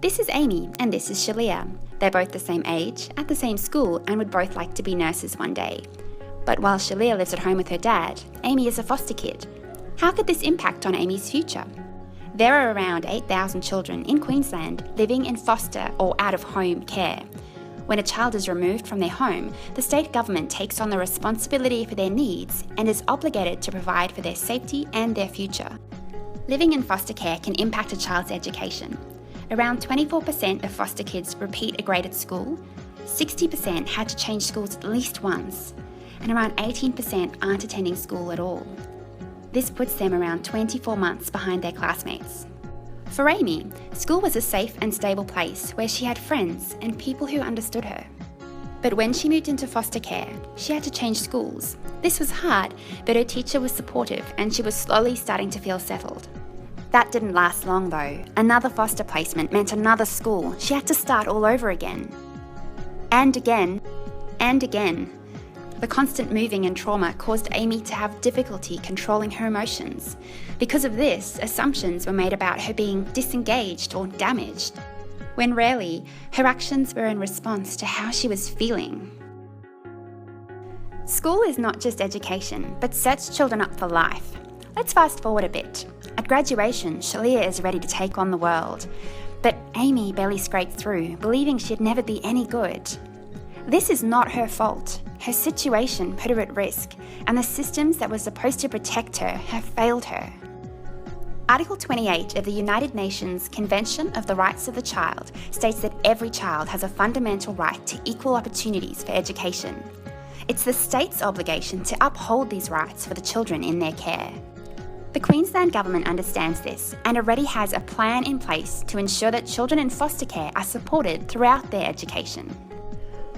This is Amy and this is Shalia. They're both the same age, at the same school, and would both like to be nurses one day. But while Shalia lives at home with her dad, Amy is a foster kid. How could this impact on Amy's future? There are around 8,000 children in Queensland living in foster or out-of-home care. When a child is removed from their home, the state government takes on the responsibility for their needs and is obligated to provide for their safety and their future. Living in foster care can impact a child's education. Around 24% of foster kids repeat a grade at school, 60% had to change schools at least once, and around 18% aren't attending school at all. This puts them around 24 months behind their classmates. For Amy, school was a safe and stable place where she had friends and people who understood her. But when she moved into foster care, she had to change schools. This was hard, but her teacher was supportive and she was slowly starting to feel settled. That didn't last long though. Another foster placement meant another school. She had to start all over again. And again, and again. The constant moving and trauma caused Amy to have difficulty controlling her emotions. Because of this, assumptions were made about her being disengaged or damaged, when rarely, her actions were in response to how she was feeling. School is not just education, but sets children up for life. Let's fast forward a bit. At graduation, Shalia is ready to take on the world, but Amy barely scraped through, believing she'd never be any good. This is not her fault. Her situation put her at risk, and the systems that were supposed to protect her have failed her. Article 28 of the United Nations Convention of the Rights of the Child states that every child has a fundamental right to equal opportunities for education. It's the state's obligation to uphold these rights for the children in their care. The Queensland Government understands this and already has a plan in place to ensure that children in foster care are supported throughout their education.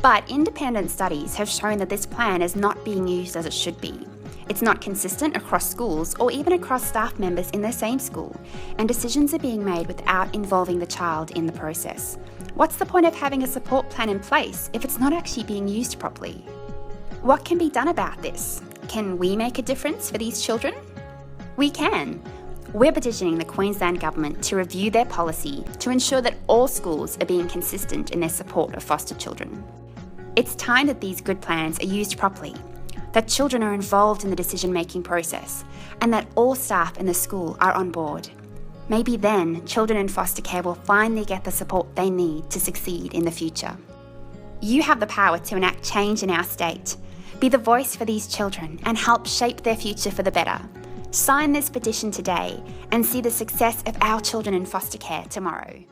But independent studies have shown that this plan is not being used as it should be. It's not consistent across schools or even across staff members in the same school, and decisions are being made without involving the child in the process. What's the point of having a support plan in place if it's not actually being used properly? What can be done about this? Can we make a difference for these children? We can. We're petitioning the Queensland Government to review their policy to ensure that all schools are being consistent in their support of foster children. It's time that these good plans are used properly, that children are involved in the decision-making process, and that all staff in the school are on board. Maybe then, children in foster care will finally get the support they need to succeed in the future. You have the power to enact change in our state. Be the voice for these children and help shape their future for the better. Sign this petition today and see the success of our children in foster care tomorrow.